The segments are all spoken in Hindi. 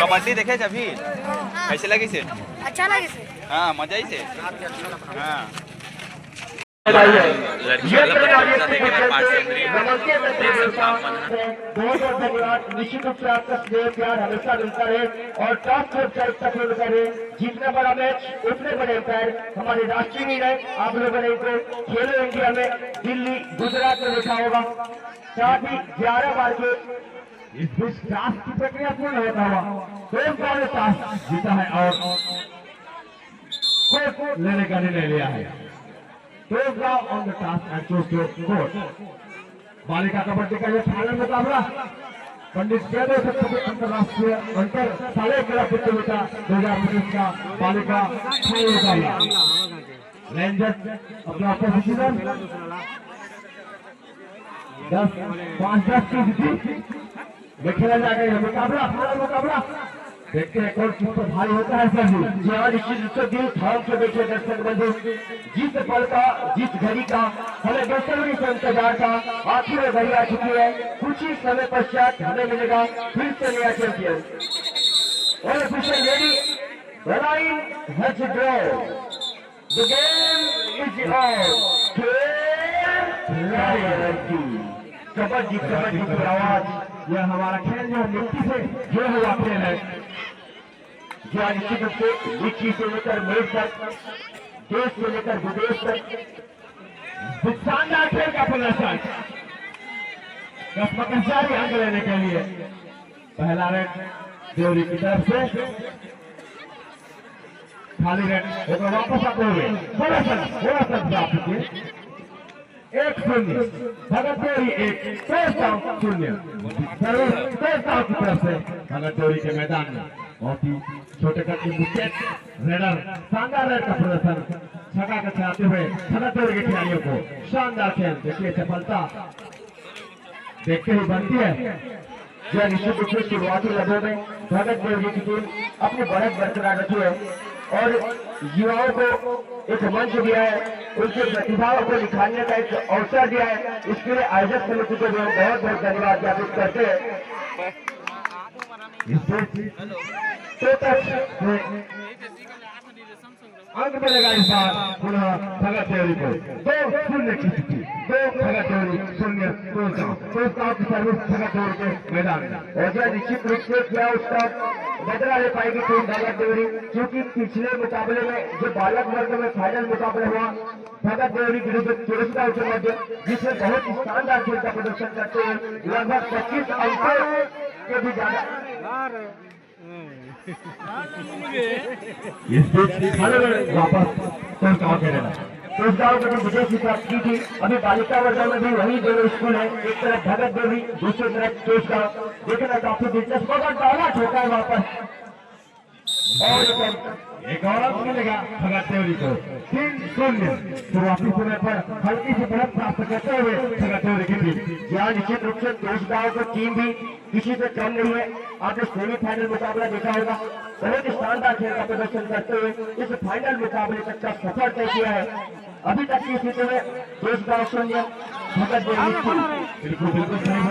कबड्डी देखे अभी कैसे लगी से? अच्छा लगे से। हाँ मजा ही से। हाँ बहुत धन्यवाद। निश्चित रूप से आपका स्नेह प्यार हमेशा मिलता रहे और टॉप सफल करे। जितना बड़ा मैच उतने बड़े पैर हमारे राष्ट्रीय नीरज आप लोगों ने इनको खेलो इंडिया में दिल्ली गुजरात में देखा होगा। साथ ही 11 बार के इस बीच टास्क की प्रक्रिया पूर्ण होता हुआ प्रेम ने टास्क जीता है और कोर्ट लेने का निर्णय लिया है। On the task and choose your court. बालिका कबड्डी का यह फाइनल मुकाबला पंडित जयदेव सत्संग अंतर्राष्ट्रीय अंतर साले क्रीड़ा प्रतियोगिता 2019 का बालिका फाइनल मुकाबला। रेंजर अपना पोजीशन 10-5-10 की जीती में खेला जाएगा यह मुकाबला। फाइनल मुकाबला देखते हैं कौन किस पर भारी होता है। सर जी हाँ, निश्चित रूप से दिल थाम के बैठे दर्शक बंधु, जिस पल का जिस घड़ी का हमें बेसब्री से इंतजार था आखिर में घड़ी आ चुकी है। कुछ ही समय पश्चात हमें मिलेगा फिर से नया चैंपियन। और official ready, the line has draw, the game is on. Kabaddi kabaddi की आवाज, यह हमारा खेल जो मिट्टी से जो हुआ खेल है, जो निश्चित रूप से मिट्टी से लेकर मेज तक, देश से लेकर विदेश तक शानदार खेल का प्रदर्शन। कसमकसारी अंक लेने के लिए पहला रेड देवरी की तरफ से, खाली रेड होकर वापस आते हुए थोड़ा सा प्राप्त किए 1-0 भगत देवरी 1 0 की तरफ से भगत देवरी के मैदान में बहुत ही छोटे कद की विकेट रेडर शानदार रेड का प्रदर्शन छक्का के चलाते हुए भगत देवरी के खिलाड़ियों को शानदार खेल देखिए सफलता देखते ही बनती है। यह निश्चित रूप से शुरुआती लम्हों में भगत देवरी की टीम अपनी बढ़त बरकरार रखी है और युवाओं को एक मंच दिया है, उनकी प्रतिभाओं को निखारने का एक अवसर दिया है। इसके लिए आयोजक समिति को बहुत बहुत धन्यवाद ज्ञापित करते हैं। अंक मिलेगा इस बार पुनः भगत देवरी को 2-0 की स्थिति, 2 भगत देवरी 0 टोस्टाव की सर्विस भगत देवरी के मैदान में। और यह निश्चित रूप से क्या उसका बदला ले पाएगी टीम भगत देवरी, क्योंकि पिछले मुकाबले में जो बालक वर्ग में फाइनल मुकाबला हुआ भगत देवरी विरुद्ध तुरस्ता के मध्य, जिसमें बहुत ही शानदार खेल का प्रदर्शन करते हुए लगभग 25 अंकों के भी ज्यादा इस बीच वापस टोस्टाव खेलेगा। टोस्टाव ने विजय की प्राप्त की थी। अभी बालिका वर्ग में भी वही दोनों स्कूल है, एक तरफ भगत देवरी दूसरी तरफ टोस्टाव। देखना काफी दिलचस्प होगा। डाला छोटा है वापस और एक और अंक मिलेगा भगत देवरी को 3-0। शुरुआती समय पर हल्की सी बढ़त प्राप्त करते हुए भगत देवरी की टीम, यहाँ निश्चित रूप से टोस्टाव की टीम भी किसी से कम नहीं है। आपने सेमीफाइनल मुकाबला देखा होगा, बहुत ही शानदार खेल का प्रदर्शन करते हुए इस फाइनल मुकाबले तक का सफर तय किया है। अभी तक की स्थिति में टोस्टाव 0 भगत देवरी बिल्कुल सही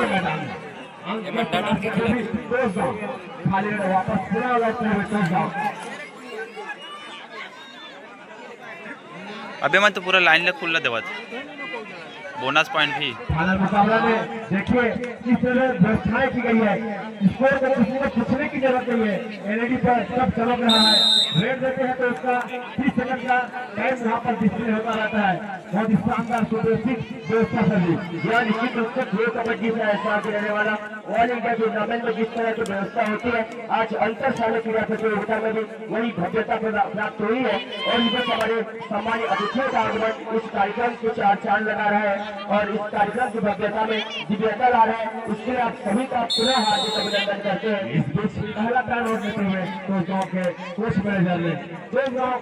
मैदान में खाली वापस पूरा अबे मैं तो पूरा लाइन ले खुला देवा बोनस पॉइंट भी फाइनल मुकाबला में देखिए किस तरह व्यवस्थाएं की गई है। स्कोर को किसी को पूछने की जरूरत नहीं है, एलईडी पर सब चमक रहा है। रेड देते हैं तो उसका 30 सेकंड का टाइम वहाँ पर डिस्प्ले होता रहता है। बहुत ही शानदार सुव्यवस्थित व्यवस्था सभी यह निश्चित रूप से प्रो कबड्डी से ऐसा रहने वाला ऑल इंडिया टूर्नामेंट में जिस तरह की व्यवस्था होती है, आज अंतर शाला क्रीड़ा प्रतियोगिता में भी वही भव्यता प्राप्त हुई है। और इधर हमारे सम्मानित अतिथियों का आगमन इस कार्यक्रम को 4 चांद लगा रहा है और इस कार्यक्रम की भव्यता में दिव्यता ला रहे हैं। उसके लिए आप सभी का पुनः हार्दिक अभिनंदन करते हैं। इस बीच पहला पैन आउट लेते हुए तो गाँव के कोच मैनेजर ने 2 गाँव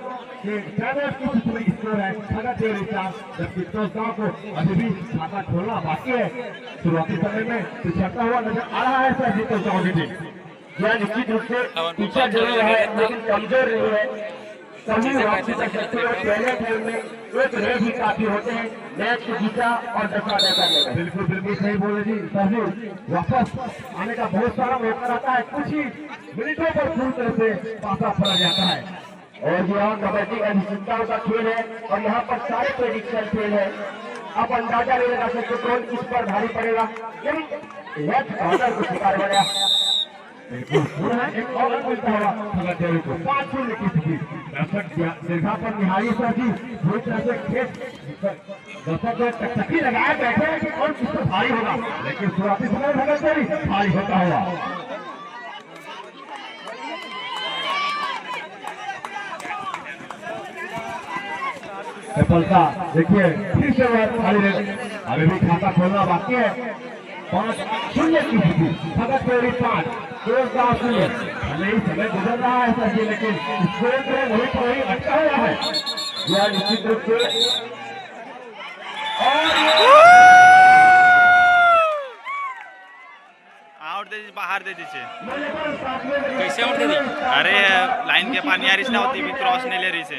के पैनल की स्कोर है भगत देवरी 4, जबकि तो गाँव को अभी भी खाता खोलना बाकी है। शुरुआती समय में पिछड़ता हुआ नजर आ रहा है सर जीतो गाँव की टीम। यह निश्चित रूप से पीछा जरूर है लेकिन कमजोर नहीं है। सभी वापसी कर सकते हैं। पहले टाइम में एक रेड ही काफी होते हैं मैच को जीता और दफा तय करने में। बिल्कुल बिल्कुल सही बोले जी सर। वापस आने का बहुत सारा मौका रहता है, कुछ ही मिनटों पर पूरी तरह से पासा पड़ा जाता है। और यहाँ कबड्डी अनिश्चितताओं का खेल है और यहाँ पर सारे प्रेडिक्शन खेल है। आप अंदाजा नहीं लगा सकते कौन किस पर भारी पड़ेगा, लेकिन लेफ्ट कॉर्नर को शिकार बना। एक और मिलता हुआ भगत को 5-0 की स्थिति। दर्शक दीर्घा पर निहारी सर जी पूरी तरह से खेत दर्शक टकटकी लगाए बैठे हैं कि कौन किस पर भारी होगा, लेकिन शुरुआती समय भगत देवी भारी होता हुआ। सफलता देखिए फिर से खाली अभी भी खाता खोलना बाकी है। 5-0 की स्थिति। भगत देवी 5 0 नहीं समय गुजर रहा है सर जी, लेकिन स्कोर तो वही पर वही अटका हुआ है। यह निश्चित रूप से आउट दे दी, बाहर दे दीजिए। कैसे आउट दे दी? अरे लाइन के पार नहीं आ रही ना होती भी, क्रॉस नहीं ले रही से।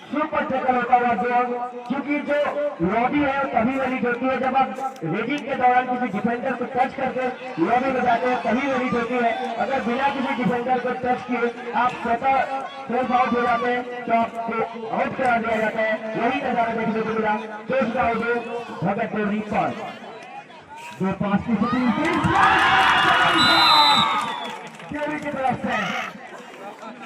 सुपर टैकल होता हुआ दो, क्योंकि जो लॉबी है तभी वैलिड होती है जब आप रेडिंग के दौरान किसी डिफेंडर को टच करके लॉबी में जाते हैं तभी वैलिड होती है। अगर बिना किसी डिफेंडर को टच किए आप स्वतः सेल्फ आउट हो जाते हैं तो आपको आउट करा दिया जाता है। यही नजारा देखने को मिला। केस का भगत देवी पर 2-5 की स्थिति की तरफ से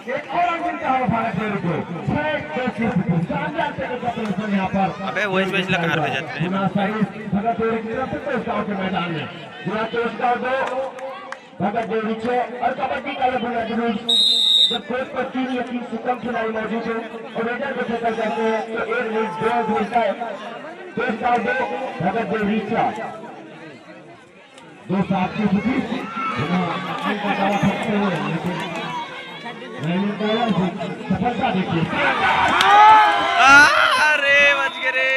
एक और अंक का भारत देवी को 6-2 शानदार प्रदर्शन यहाँ पर। अबे वो इस वजह लगा रहे जाते हैं भगत देवी की तरफ से टोस्टाव के मैदान में पूरा टोस्टाव 2 भगत देवी 6। और कबड्डी का ये बड़ा जुलूस जब कोर्ट पर 3 या 3 से कम खिलाड़ी मौजूद है और मेजर को टैकल करते हैं तो 1 मिनट 2 मिलता है। टोस्टाव 2 भगत देवी 4 2-7 की स्थिति। सफलता देखिए। अरे बच गए रे।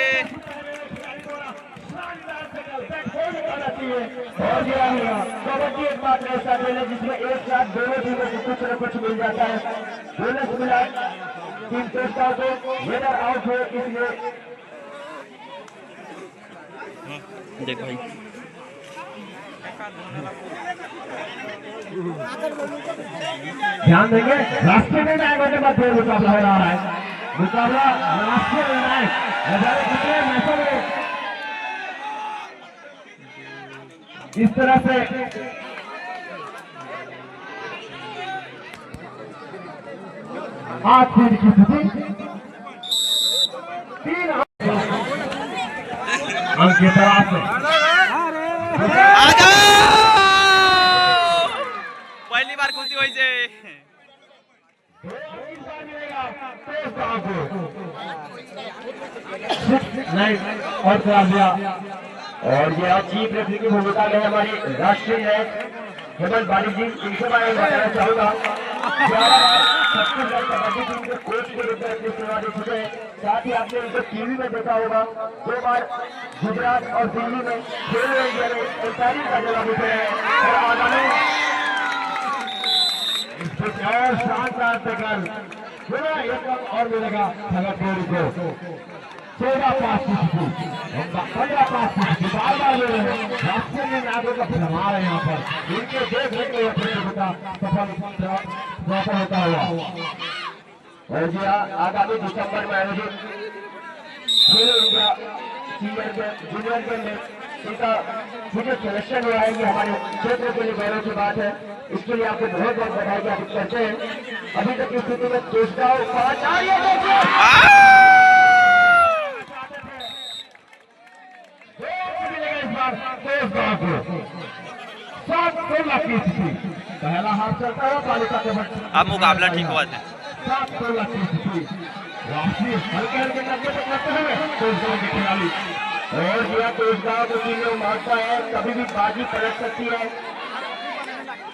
कबड्डी एक बात ऐसा खेल है जिसमें एक साथ दोनों टीमों को कुछ न कुछ मिल जाता है। बोनस मिला टीम टोस्टा को, विनर आउट हो, इसलिए देख भाई ध्यान देंगे। राष्ट्रीय निर्णायकों के मध्य मुकाबला हो रहा है। मुकाबला राष्ट्रीय निर्णायक मैचों में इस तरह से आज की स्थिति 3 अंक की तरफ से पहली बार खुशी हुई से नहीं और करा दिया। और ये आप चीफ रेफरी की भूमिका में हमारी राष्ट्रीय नायक हेमंत बाली जी, इनके बारे में बताना चाहूंगा। छत्तीसगढ़ कबड्डी टीम के कोच के रूप में अपनी सेवा दे चुके हैं। साथ ही आपने इनको टीवी में देखा होगा, 2 बार गुजरात और दिल्ली में खेल इंडिया में एम्पायरिंग का जगह मिले हैं। और आगामी और शानदार टैकल पूरा एक और मिलेगा भगत देवी को। 14-5 की स्थिति, 15-5 की स्थिति। बार बार ले रहे हैं राष्ट्रीय निर्णायकों का भ्रमार है यहाँ पर। इनके देख रेख में यह प्रतियोगिता सफल होता हुआ। और जी हाँ, आगामी दिसंबर में आयोजित खेलो India senior game junior game में इनका मुझे सिलेक्शन हुआ है। ये हमारे क्षेत्र के लिए गौरव की बात है। इसके लिए आपको बहुत बहुत बधाई ज्ञापित करते हैं। अभी तक की स्थिति में टोस्टाव 7-16 की स्थिति। पहला हाथ चलता है बालिका के बच्चे। अब मुकाबला ठीक हुआ था। 7-16 की स्थिति। वापसी हल्के हल्के करके पकड़ते हुए टोस्टाव के खिलाड़ी। और यह टोस्टाव को चीजें मारता है, कभी भी बाजी पलट सकती है।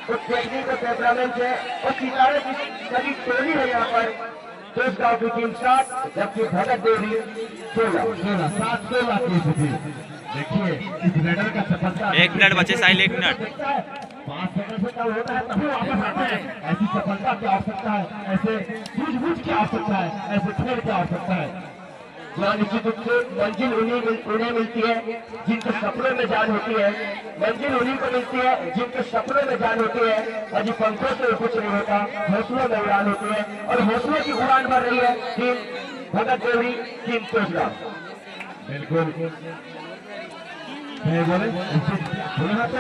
कुछ टेक्निक और टेम्परामेंट है और सितारे की सभी टोली है यहाँ पर। टोस्टाव की टीम 7 जबकि भगत देवी 16। 7-16 की स्थिति। देखिए इस रेडर का सफलता। 1 मिनट बचे साहिल, 1 मिनट। 5 सेकंड से कम होता है तभी वापस आते हैं। ऐसी सफलता की आवश्यकता है, ऐसे सूझबूझ की आवश्यकता है, ऐसे खेल की आवश्यकता है। यहाँ निश्चित रूप से मंजिल उन्हें मिलती है जिनके सपनों में जान होती है, मंजिल उन्हीं को मिलती है जिनके सपनों में जान होती है। अजी पंखों से कुछ नहीं होता, हौसलों में उड़ान होती है, और हौसलों की उड़ान भर रही है टीम भगत देवरी, टीम तोजगांव। बिल्कुल बोले भगत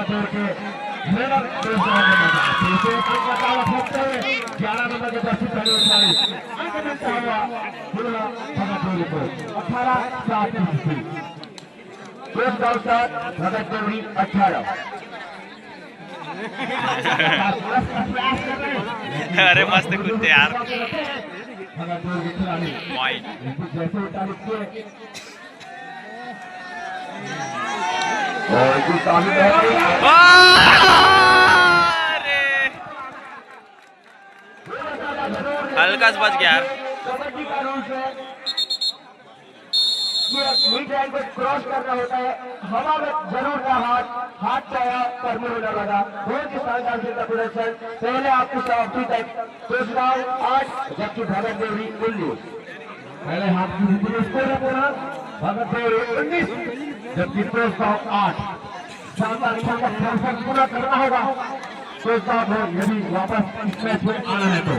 देवरी के 11 नंबर के 10 पहले अंक मिलता हुआ भगत देवरी को 18-7 भगत देवरी 18। अरे मस्त कूदते यार भगत देवरी खिलाड़ी जैसे तारीफ किए और अरे हल्का से बच गया यार। कबड्डी का रूल्स है कि मिड लाइन को क्रॉस करना होता है, हवा में जरूर ना हाथ पाया पर मुंह न लगा। बहुत ही शानदार खेल का प्रदर्शन। पहले आपकी समाप्ति तक तोजगांव 8 जबकि भगत देवरी 19। पहले हाथ की स्कोर है पूरा भगत देवरी 19 जबकि तोजगांव 8। शानदार खेल का प्रदर्शन पूरा करना होगा तोजगांव को यदि वापस इस मैच में आना है तो।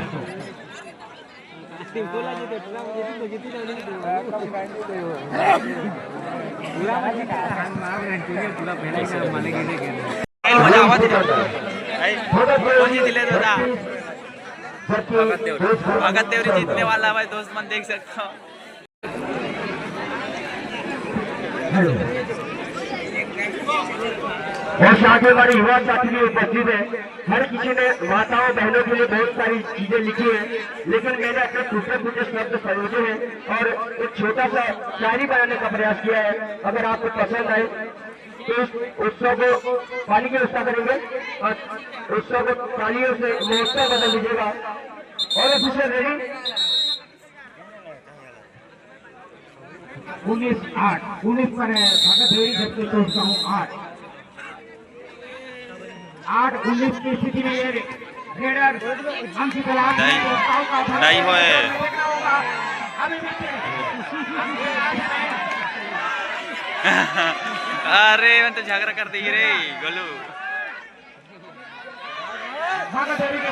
भगत देवरी जीतने वाला भाई दोस्त मन देख सकता हूँ। बहुत आगे वाली युवा साथी भी उपस्थित है। हर किसी ने माताओं बहनों के लिए बहुत सारी चीजें लिखी है, लेकिन मैंने अपने टूटे शब्द संयोजे हैं और एक छोटा सा शायरी बनाने का प्रयास किया है। अगर आपको पसंद आए तो इस उत्सव को पानी की व्यवस्था करेंगे और उत्सव को तालियों से महोत्सव बदल दीजिएगा। और ऑफिसर रेडी 19-8 19 पर है भगत देवरी जबकि तोजगांव 8-19 की स्थिति में ये रेडर अंक की तलाश में नहीं होए अरे मैं तो झगड़ा कर दी रे गोलू। भगत देवरी के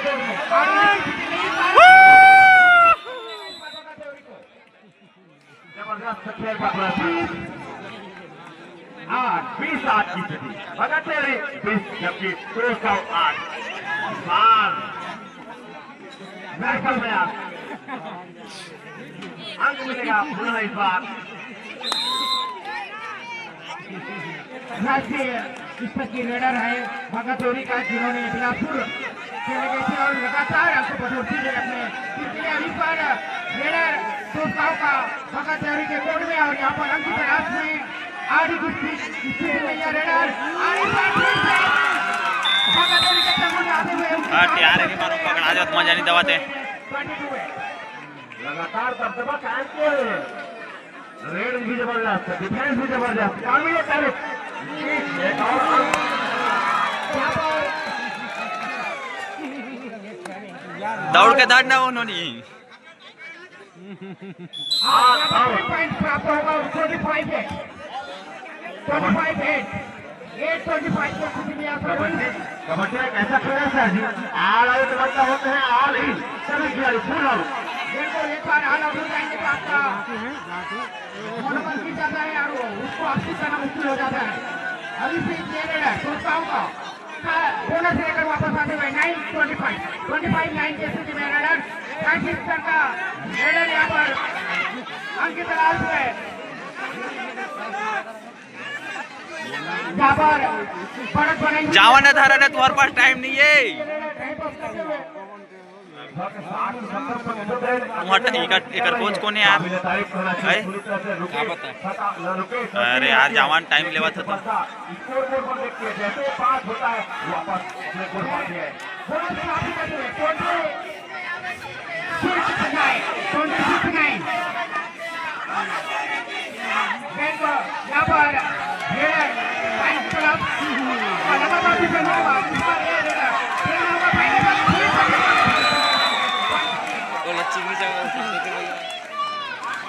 जबरदस्त खेल का प्रदर्शन 20-8 की स्थिति भगत देवरी 20 जबकि तोजगांव 8। महफल में आप अंक मिलेगा पुनः इस बार राष्ट्रीय स्तर की रेडर है भगत देवरी का, जिन्होंने बिलासपुर खेले गए थे और लगातार अंक बढ़ोतरी में अपने अभी पर रेडर तोजगांव का भगत देवरी के कोर्ट में और यहाँ पर अंक की तलाश में आड़ी की स्थिति में यह रेडर भगत देवरी के चंगुल में आते हुए यार के मारो पकड़ा जात मजा नहीं दबाते। लगातार दबदबा कायम किए हुए हैं। रेड भी जबरदस्त, डिफेंस भी जबरदस्त, काबिल तारीफ। दौड़ के दाद ना उन्होंने पॉइंट प्राप्त होगा 25-8 कबड्डी एक ऐसा खेल है सर जी, ऑल आउट मतलब होते हैं ऑल इन, सभी खिलाड़ी फुल आउट। बिल्कुल एक बार ऑल आउट हो जाएंगे तो आपका मनोबल गिर जाता है और उसको वापसी करना मुश्किल हो जाता है। अभी से ये रेड है तोजगांव का बोनस लेकर वापस आते हुए 9-25 की स्थिति में रेडर 35 का रेडर यहाँ पर अंक की तलाश में जावन धारा ना तुम्हारे पास टाइम नहीं है। एक कोच कौन है यार? अरे यार जवान टाइम लेवा था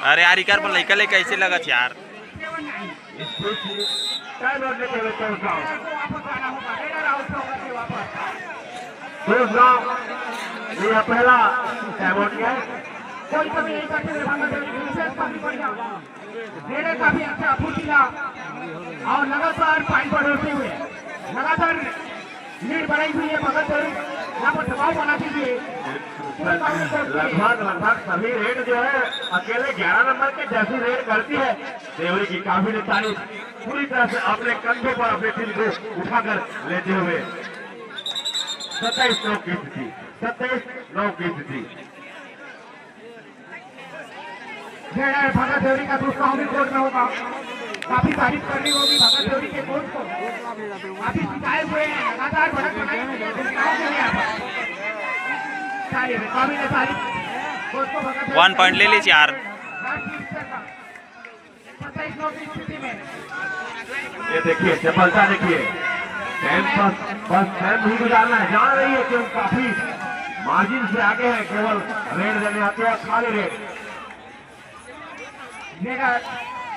अरे यार इकर पर लइका ले कैसे लगत यार। पहला टाइम आउट किया कोई कभी नहीं करते हुए काफी बढ़िया रेडर काफी अच्छा फुर्तीला और लगातार पॉइंट बढ़ते हुए लगातार लीड बनाई हुई है भगत यहाँ पर दबाव बना दीजिए। लगभग सभी रेड जो है अकेले 11 नंबर के जैसी रेड करती है। देवरी की काफी ने तारीफ पूरी तरह से अपने कंधों पर अपनी टीम को उठाकर लेते हुए 27-9 की स्थिति 27-9 की स्थिति। भगत देवरी का दूसरा भी कोर्ट में होगा। काफी तारीफ करनी होगी भगत देवरी के कोच को। काफी सिखाए हुए हैं लगातार बढ़त बनाई हुई है काफी ने तारीफ कोच को भगत 1 पॉइंट ले लीजिए यार। 27-9 की स्थिति में ये देखिए सफलता देखिए बस टाइम नहीं गुजारना है। जान रही है कि हम काफी मार्जिन से आगे हैं। केवल रेड देने आते हैं खाली रेड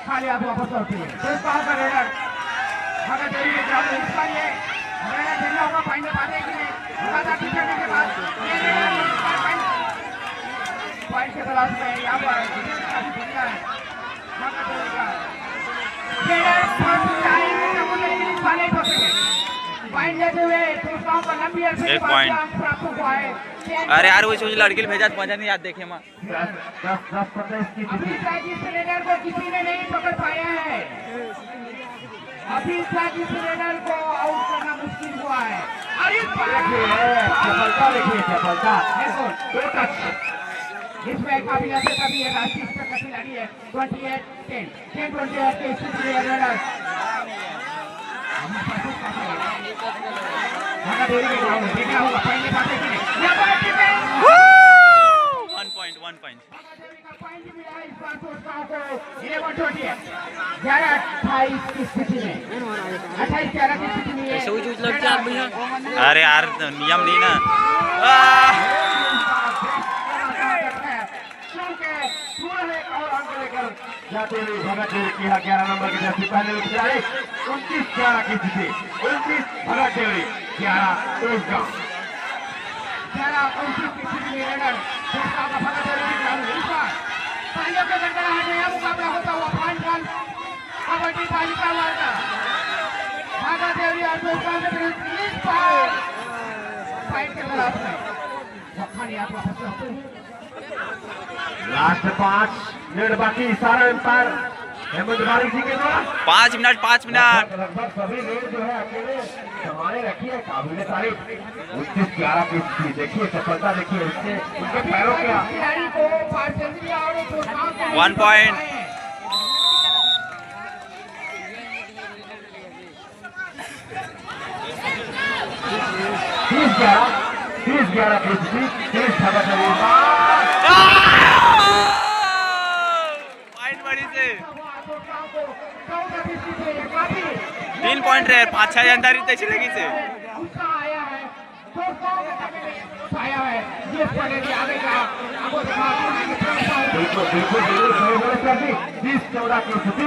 खाली हाथ वापस लौटती है तो कहाँ का रेडर भगत देवी के ग्राउंड में इसका ये रेडर देना होगा पॉइंट पाने के लिए लगातार पीछे के बाद पॉइंट के तलाश में यहाँ पर काफी बढ़िया है भगत देवी का रेडर फर्स्ट टाइम वाले पॉइंट लेते हुए दूसरों को लंबी अरसे के बाद प्राप्त हुआ है। अरे यार वो सोच लड़की भेजा पहुंचा नहीं याद देखे मां। अभी तक इस रेडर को किसी ने नहीं पकड़ पाया है। अभी तक इस रेडर को आउट करना मुश्किल हुआ है। अरे सफलता देखिए सफलता इसमें काफी ऐसे कभी है राष्ट्रीय स्तर का खिलाड़ी है 28-10 10-28 के स्थिति में रेडर देखना होगा पहले बातें की नहीं 1 पॉइंट 11-28 की स्थिति में 28-11 की स्थिति में अरे यार नियम नहीं ना। जाते हुए भगत देवरी की 11 नंबर की जर्सी पहले 29-11 की स्थिति 29 भगत देवरी 11 टोस्टगांव 29 की स्थिति में रेडर टोस्टगांव का भगत देवरी के ग्राउंड इस बार पांचों के गणगणा है नया मुकाबला होता हुआ 5 कबड्डी बालिका वर्ग भगत देवरी और टोस्टगांव के विरुद्ध इस बार फाइट के तलाश में वखानी आप वापस लौटते हैं। लास्ट 5 मिनट बाकी सारा एम्पायर हेमंत बारिक जी के द्वारा 5 मिनट लगभग सभी रेड जो है अकेले संभाले रखी है। काबिल तारीफ 29-11 की स्थिति देखिए सफलता देखिए उससे उनके पैरों के 1 पॉइंट 30-11 की स्थिति 30 भगत देवरी पॉइंट बड़ी से 3 पॉइंट रहे 5-6 जानदारी तैसी लगी से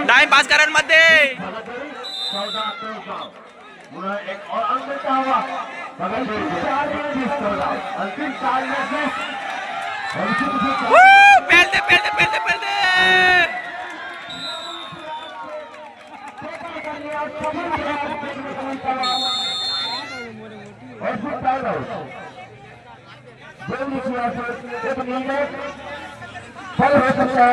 टाइम पास करन मत दे। 14 एक और अंक मिलता हुआ भगत देवरी 14 अंतिम 4 में से पहल दे और फिर टाइम आउट फल हो सकता है।